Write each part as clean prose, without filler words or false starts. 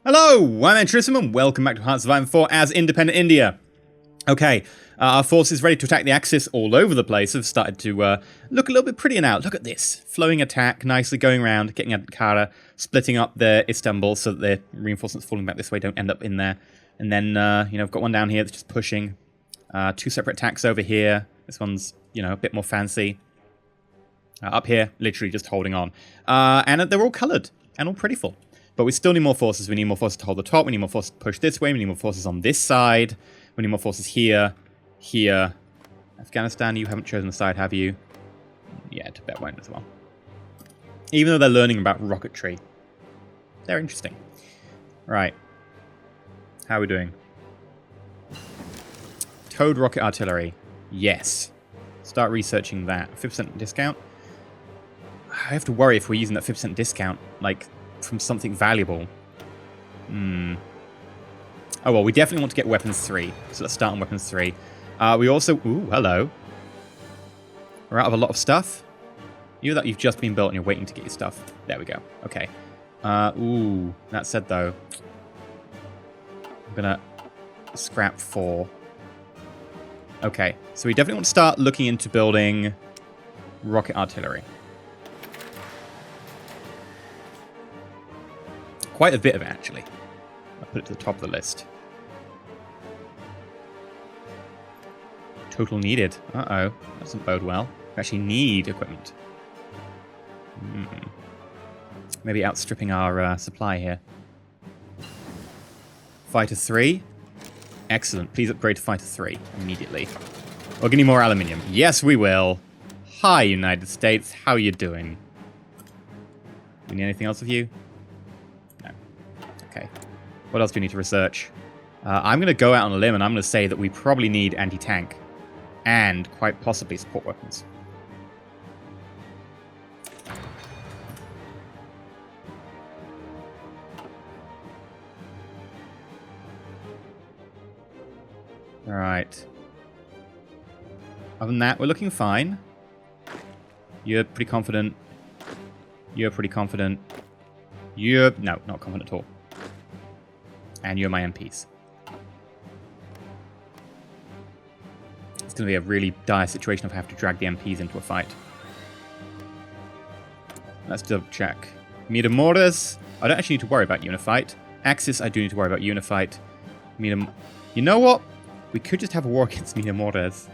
Hello, I'm EnterElysium and welcome back to Hearts of Iron 4 as Independent India. Okay, our forces ready to attack the Axis all over the place have started to look a little bit prettier now. Look at this. Flowing attack, nicely going around, getting Ankara, splitting up their Istanbul so that their reinforcements falling back this way don't end up in there. And then, I've got one down here that's just pushing. Two separate attacks over here. This one's, a bit more fancy. Up here, literally just holding on. And they're all coloured and all prettyful. But we still need more forces. We need more forces to hold the top. We need more forces to push this way. We need more forces on this side. We need more forces here. Here. Afghanistan, you haven't chosen a side, have you? Yeah, Tibet won't as well. Even though they're learning about rocketry. They're interesting. Right. How are we doing? Towed rocket artillery. Yes. Start researching that. 50% discount. I have to worry if we're using that 50% discount, from something valuable. Oh, well, we definitely want to get weapons 3. So let's start on weapons 3. We also... Ooh, hello. We're out of a lot of stuff. You've just been built and you're waiting to get your stuff. There we go. Okay. Ooh, that said, though, I'm gonna scrap 4. Okay, so we definitely want to start looking into building rocket artillery. Quite a bit of it, actually. I'll put it to the top of the list. Total needed. Uh-oh. That doesn't bode well. We actually need equipment. Maybe outstripping our supply here. Fighter 3. Excellent. Please upgrade to Fighter 3 immediately. Or give me more aluminium. Yes, we will. Hi, United States. How you doing? We need anything else of you? No. Okay. What else do we need to research? I'm going to go out on a limb and I'm going to say that we probably need anti-tank. And quite possibly support weapons. Alright. Other than that, we're looking fine. You're pretty confident. You're pretty confident. You're... No, not confident at all. And you're my MPs. It's going to be a really dire situation if I have to drag the MPs into a fight. Let's double check. Miramoras, I don't actually need to worry about Unifight. Axis, I do need to worry about Unifight. You know what? We could just have a war against Miramoras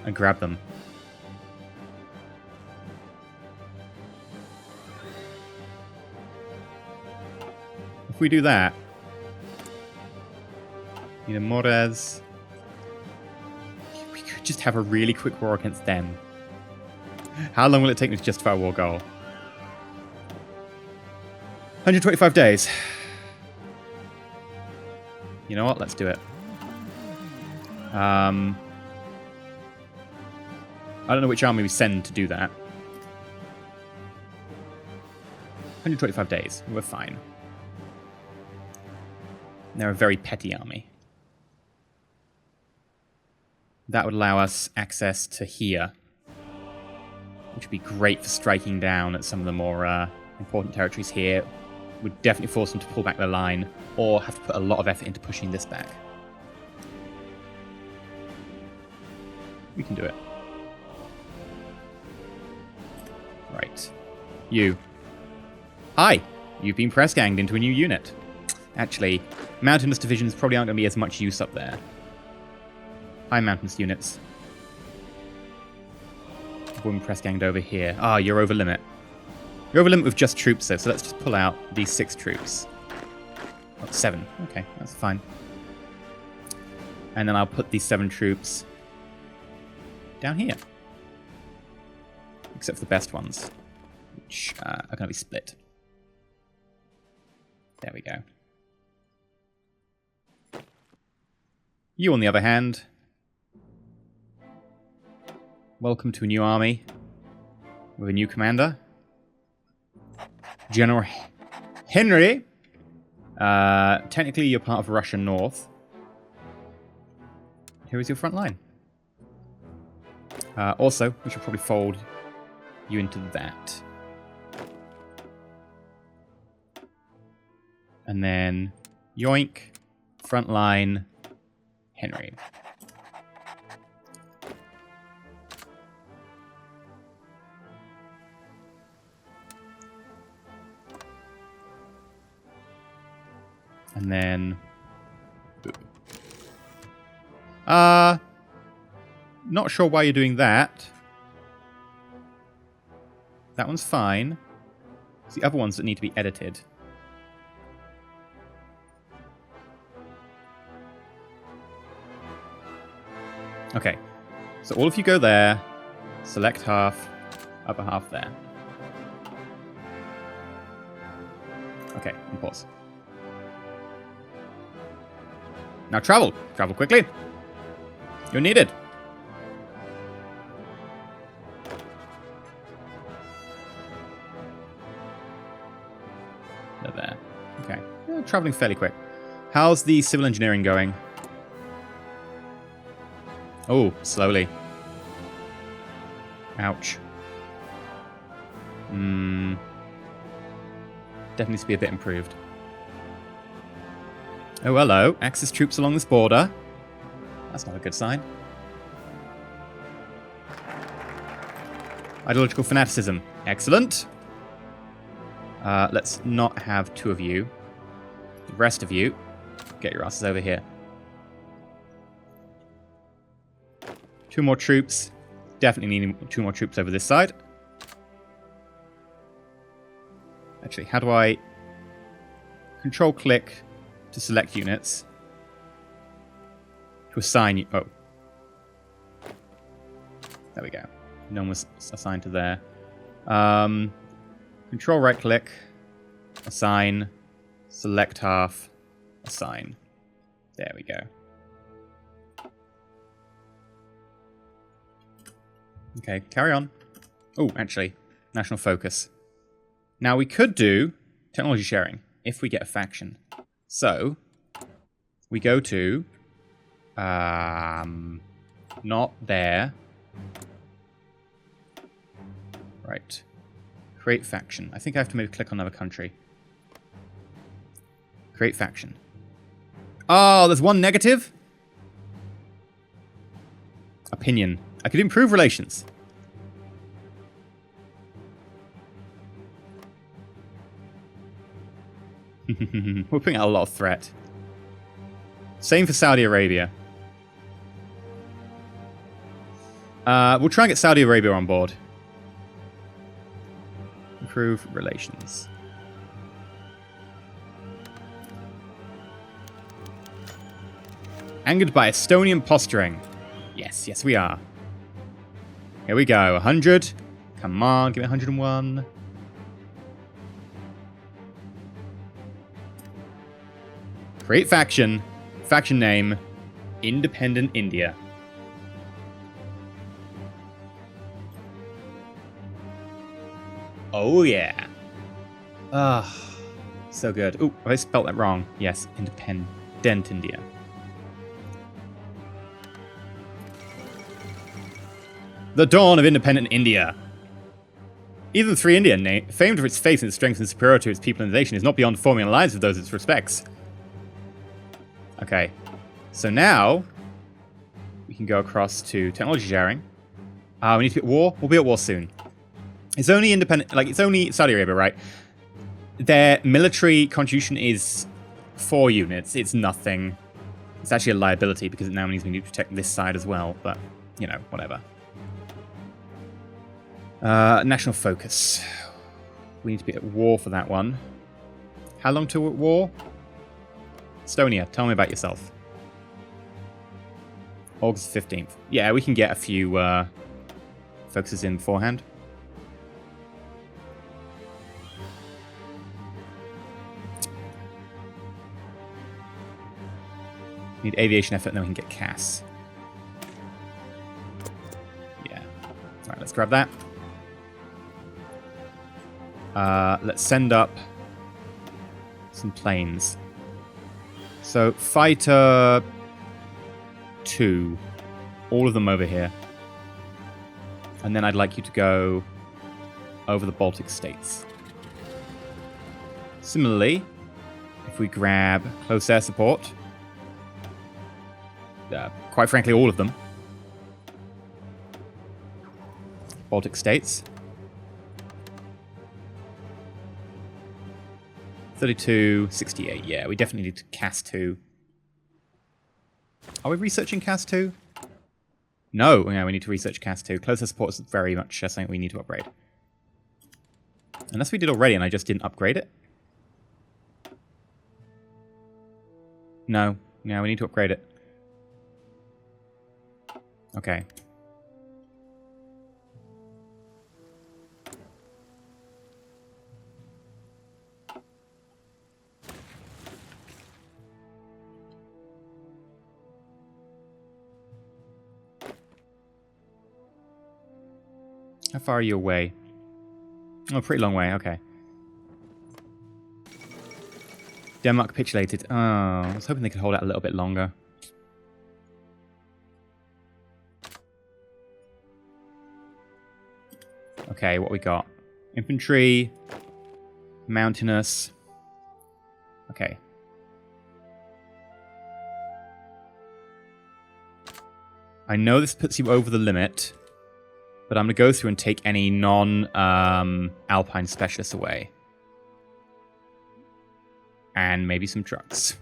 and grab them. If we do that, Miramoras, we could just have a really quick war against them. How long will it take me to justify a war goal? 125 days. You know what? Let's do it. I don't know which army we send to do that. 125 days. We're fine. They're a very petty army. That would allow us access to here, which would be great for striking down at some of the more important territories here. Would definitely force them to pull back their line, or have to put a lot of effort into pushing this back. We can do it. Right. You. Hi! You've been press-ganged into a new unit. Actually, mountainous divisions probably aren't going to be as much use up there. Hi, mountainous units. Woman press-ganged over here. Ah, you're over limit. You're over limit with just troops, though, so let's just pull out these 6 troops. Oh, 7. Okay, that's fine. And then I'll put these 7 troops down here. Except for the best ones, which are going to be split. There we go. You, on the other hand, welcome to a new army with a new commander. General Henry. Technically, you're part of Russia North. Here is your front line. Also, we should probably fold you into that. And then Yoink. Frontline. Henry. And then... not sure why you're doing that. That one's fine. It's the other ones that need to be edited. Okay. So all of you go there. Select half. Upper half there. Okay, and pause. Now travel. Travel quickly. You're needed. They're there. Okay. Yeah, traveling fairly quick. How's the civil engineering going? Oh, slowly. Ouch. Definitely needs to be a bit improved. Oh, hello. Axis troops along this border. That's not a good sign. Ideological fanaticism. Excellent. Let's not have two of you. The rest of you, get your asses over here. 2 more troops. Definitely need 2 more troops over this side. Actually, how do I... Control-click to select units. To assign you... Oh. There we go. No one was assigned to there. Control right-click. Assign. Select half. Assign. There we go. Okay, carry on. Oh, actually, national focus. Now, we could do technology sharing if we get a faction. So, we go to... not there. Right. Create faction. I think I have to maybe click on another country. Create faction. Oh, there's one negative? Opinion. I could improve relations. We're putting out a lot of threat. Same for Saudi Arabia. We'll try and get Saudi Arabia on board. Improve relations. Angered by Estonian posturing. Yes, yes we are. Here we go, 100. Come on, give me 101. Create faction. Faction name, Independent India. Oh yeah. Ah, so good. Ooh, I spelled that wrong. Yes, Independent India. The dawn of independent India. Even the Three India, famed for its faith and strength and superiority to its people and nation, is not beyond forming an alliance with those it respects. Okay, so now we can go across to technology sharing. We need to be at war. We'll be at war soon. It's only independent, like it's only Saudi Arabia, right? Their military contribution is 4 units. It's nothing. It's actually a liability because it now means we need to protect this side as well. But you know, whatever. National focus. We need to be at war for that one. How long till we're at war? Estonia, tell me about yourself. August 15th. Yeah, we can get a few focuses in beforehand. Need aviation effort, and then we can get CAS. Yeah. Alright, let's grab that. Let's send up some planes. So, Fighter 2. All of them over here. And then I'd like you to go over the Baltic states. Similarly, If we grab close air support, quite frankly, all of them. Baltic states. 32, 68. Yeah, we definitely need to cast 2. Are we researching cast 2? No, yeah, we need to research cast 2. Close air support is very much something we need to upgrade. Unless we did already and I just didn't upgrade it. No, yeah, we need to upgrade it. Okay. How far are you away? Oh, pretty long way, okay. Denmark capitulated. Oh, I was hoping they could hold out a little bit longer. Okay, what we got? Infantry. Mountainous. Okay. I know this puts you over the limit, but I'm going to go through and take any non-Alpine specialists away. And maybe some trucks.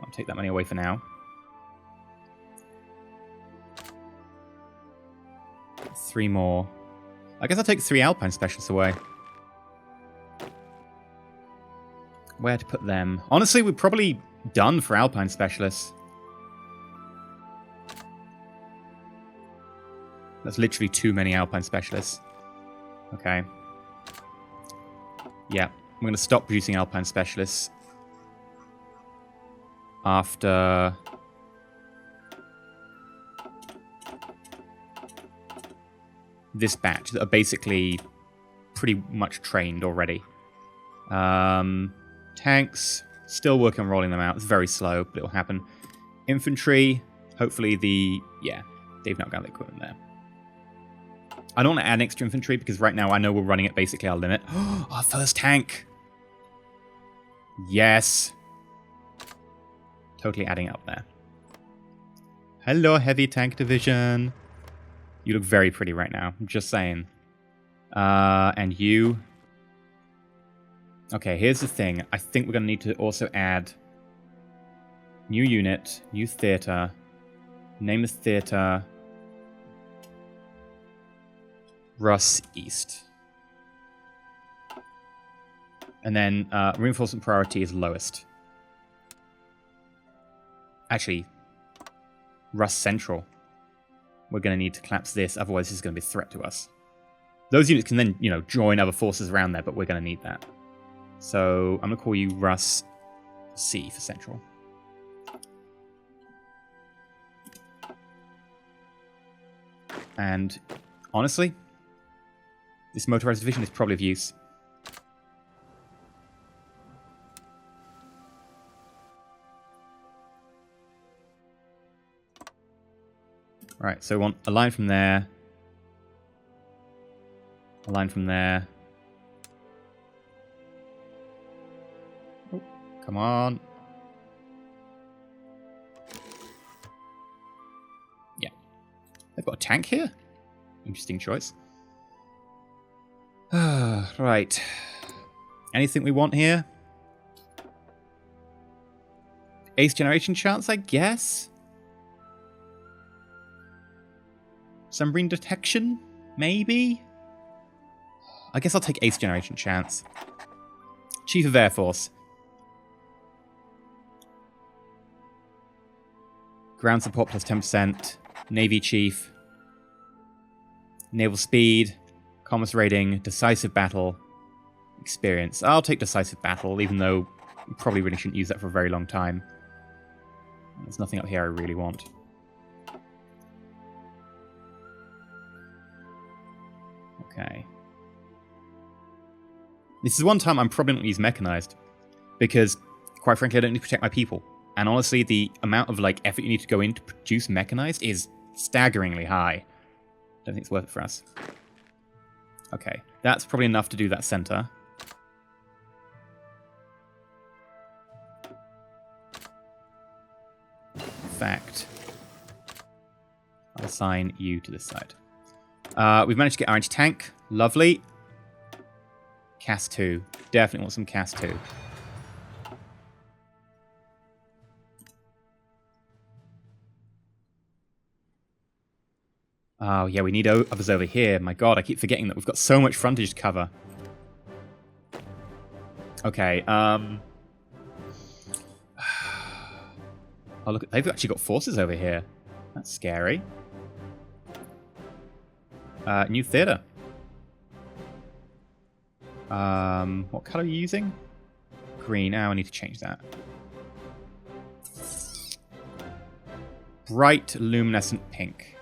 I'll take that money away for now. 3 more. I guess I'll take 3 Alpine specialists away. Where to put them? Honestly, we're probably done for Alpine specialists. That's literally too many Alpine specialists. Okay. Yeah, I'm going to stop producing Alpine specialists after this batch that are basically pretty much trained already. Tanks, still working on rolling them out. It's very slow, but it'll happen. Infantry, hopefully they've not got the equipment there. I don't want to add extra infantry because right now I know we're running at basically our limit. Our first tank! Yes! Totally adding up there. Hello, heavy tank division. You look very pretty right now. I'm just saying. And you... Okay, here's the thing. I think we're going to need to also add new unit, new theater, name the theater Russ East. And then reinforcement priority is lowest. Actually, Russ Central. We're going to need to collapse this, otherwise this is going to be a threat to us. Those units can then, join other forces around there, but we're going to need that. So I'm going to call you Russ C for Central. And honestly, this motorized division is probably of use. Right, so we want a line from there. A line from there. Oh, come on. Yeah. They've got a tank here? Interesting choice. Right. Anything we want here? Ace generation chance, I guess? Submarine detection? Maybe? I guess I'll take ace generation chance. Chief of Air Force. Ground support plus 10%. Navy Chief. Naval speed. Commerce rating. Decisive battle. Experience. I'll take decisive battle, even though we probably really shouldn't use that for a very long time. There's nothing up here I really want. Okay. This is one time I'm probably not going to use mechanized, because, quite frankly, I don't need to protect my people. And honestly, the amount of effort you need to go in to produce mechanized is staggeringly high. Don't think it's worth it for us. Okay, that's probably enough to do that center. assign you to this side. We've managed to get our anti-tank. Lovely. Cast 2. Definitely want some Cast 2. Oh, yeah, we need others over here. My god, I keep forgetting that we've got so much frontage to cover. Okay, oh, look, they've actually got forces over here. That's scary. New theater. What color are you using? Green. Oh, I need to change that. Bright luminescent pink.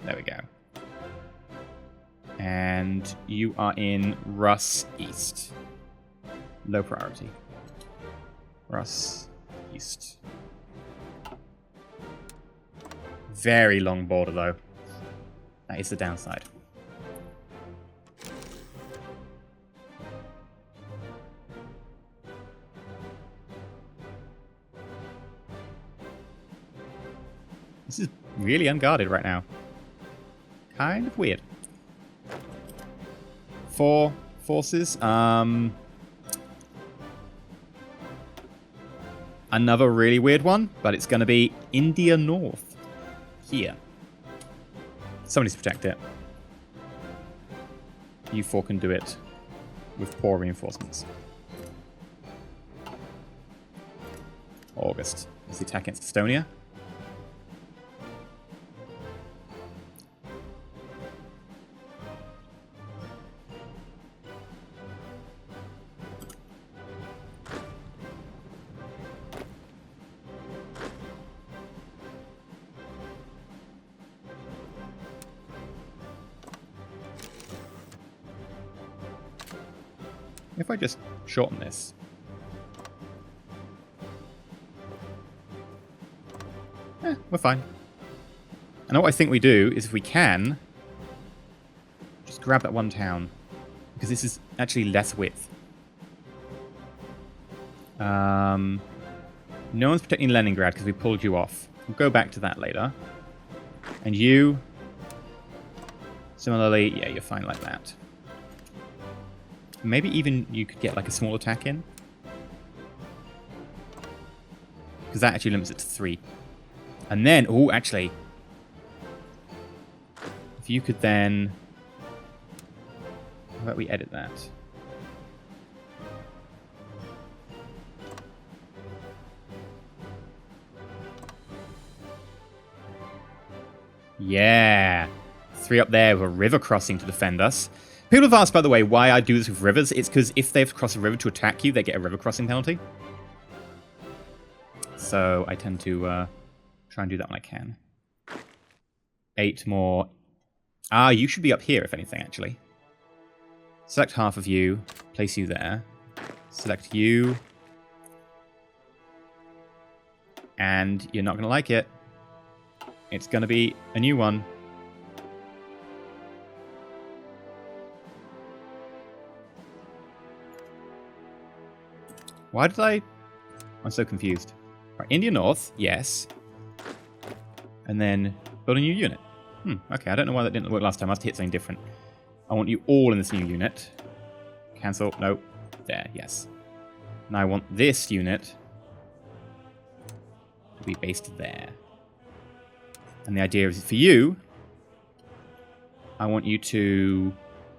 There we go. And you are in Russ East. Low priority. Russ East. Very long border, though. That is the downside. This is really unguarded right now. Kind of weird. 4 forces. Another really weird one, but it's going to be India North. Here. Somebody's protect it. You 4 can do it with poor reinforcements. August. Is the attack against Estonia? If I just shorten this. We're fine. And what I think we do is if we can, just grab that one town. Because this is actually less width. No one's protecting Leningrad because we pulled you off. We'll go back to that later. And you, similarly, yeah, you're fine like that. Maybe even you could get like a small attack in. Because that actually limits it to 3. And then, oh, actually. If you could then... How about we edit that? Yeah. 3 up there with a river crossing to defend us. People have asked, by the way, why I do this with rivers. It's because if they have to cross a river to attack you, they get a river crossing penalty. So I tend to try and do that when I can. 8 more. Ah, you should be up here, if anything, actually. Select half of you. Place you there. Select you. And you're not going to like it. It's going to be a new one. Why did I... I'm so confused. Right, India North, yes. And then build a new unit. Okay, I don't know why that didn't work last time. I must hit something different. I want you all in this new unit. Cancel. No. There, yes. Now I want this unit to be based there. And the idea is for you, I want you to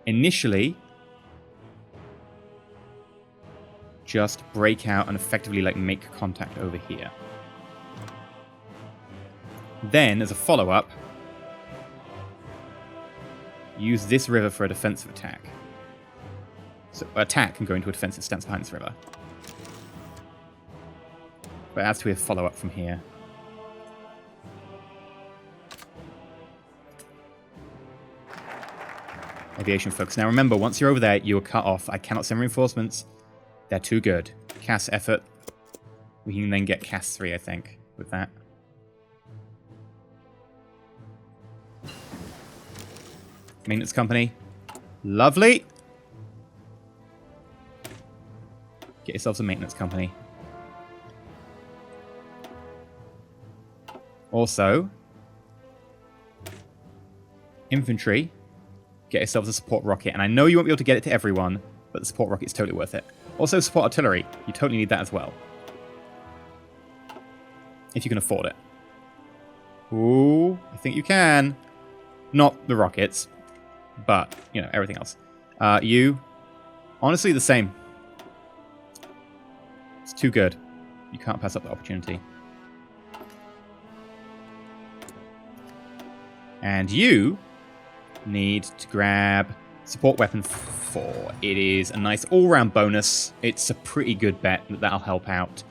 initially just break out and effectively like make contact over here. Then, as a follow-up, use this river for a defensive attack. So attack can go into a defensive stance behind this river. But as to a follow-up from here. Aviation focus. Now remember, once you're over there, you are cut off. I cannot send reinforcements. They're too good. Cast effort. We can then get cast 3, I think, with that. Maintenance company. Lovely. Get yourselves a maintenance company. Also, infantry, get yourselves a support rocket. And I know you won't be able to get it to everyone, but the support rocket is totally worth it. Also, support artillery. You totally need that as well. If you can afford it. Ooh, I think you can. Not the rockets, but, you know, everything else. You, honestly, the same. It's too good. You can't pass up the opportunity. And you need to grab support weapon 4. It is a nice all-round bonus. It's a pretty good bet that that'll help out.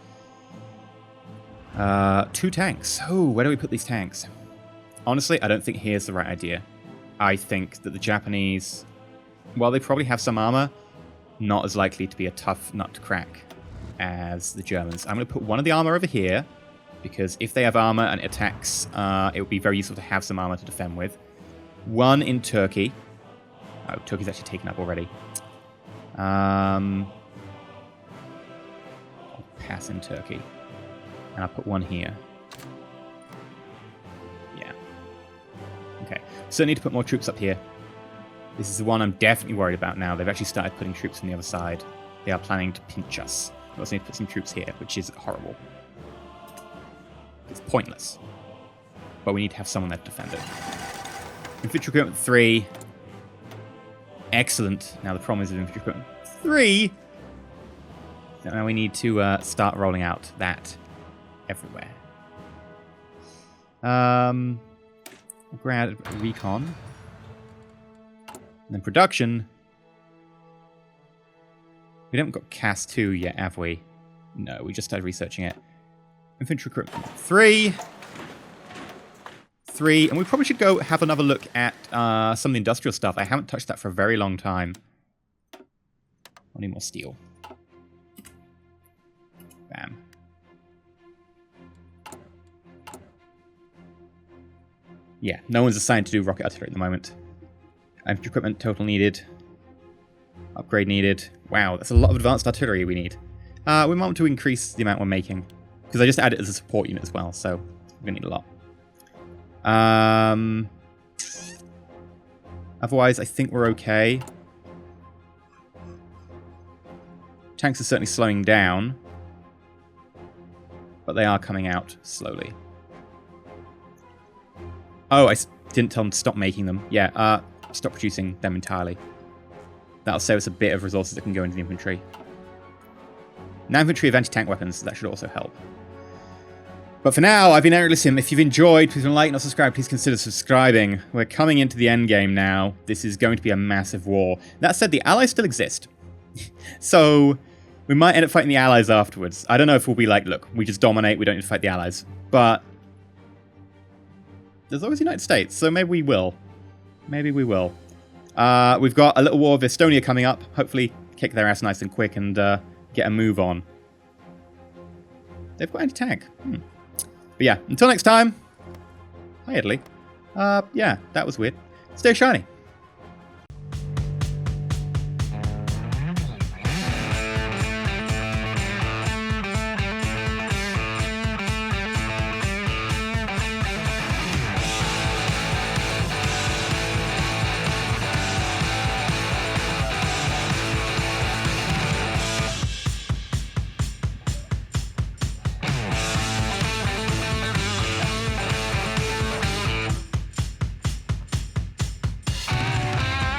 2 tanks. Oh, where do we put these tanks? Honestly, I don't think here's the right idea. I think that the Japanese, while they probably have some armor, not as likely to be a tough nut to crack as the Germans. I'm going to put one of the armor over here, because if they have armor and it attacks, it would be very useful to have some armor to defend with. One in Turkey. Oh, Turkey's actually taken up already. I'll pass in Turkey. And I'll put one here. Yeah. Okay. So I need to put more troops up here. This is the one I'm definitely worried about now. They've actually started putting troops on the other side. They are planning to pinch us. We also need to put some troops here, which is horrible. It's pointless. But we need to have someone there to defend it. Infantry equipment 3. Excellent. Now the problem is with infantry equipment 3. Now we need to start rolling out that everywhere. Grad recon. And then production. We haven't got CAS 2 yet, have we? No, we just started researching it. Infantry equipment 3. 3. And we probably should go have another look at some of the industrial stuff. I haven't touched that for a very long time. I need more steel. Bam. Yeah, no one's assigned to do rocket artillery at the moment. Infantry equipment total needed. Upgrade needed. Wow, that's a lot of advanced artillery we need. We might want to increase the amount we're making. Because I just added it as a support unit as well, so we're going to need a lot. Otherwise, I think we're okay. Tanks are certainly slowing down. But they are coming out slowly. Oh, I didn't tell them to stop making them. Yeah, stop producing them entirely. That'll save us a bit of resources that can go into the infantry. Now infantry have anti-tank weapons, so that should also help. But for now, I've been EnterElysium. If you've enjoyed, please like and subscribe. Please consider subscribing. We're coming into the end game now. This is going to be a massive war. That said, the Allies still exist. So we might end up fighting the Allies afterwards. I don't know if we'll be like, look, we just dominate. We don't need to fight the Allies. But there's always the United States, so maybe we will. Maybe we will. We've got a little war of Estonia coming up. Hopefully kick their ass nice and quick and get a move on. They've got anti-tank. But yeah, until next time. Hi, Italy. Yeah, that was weird. Stay shiny.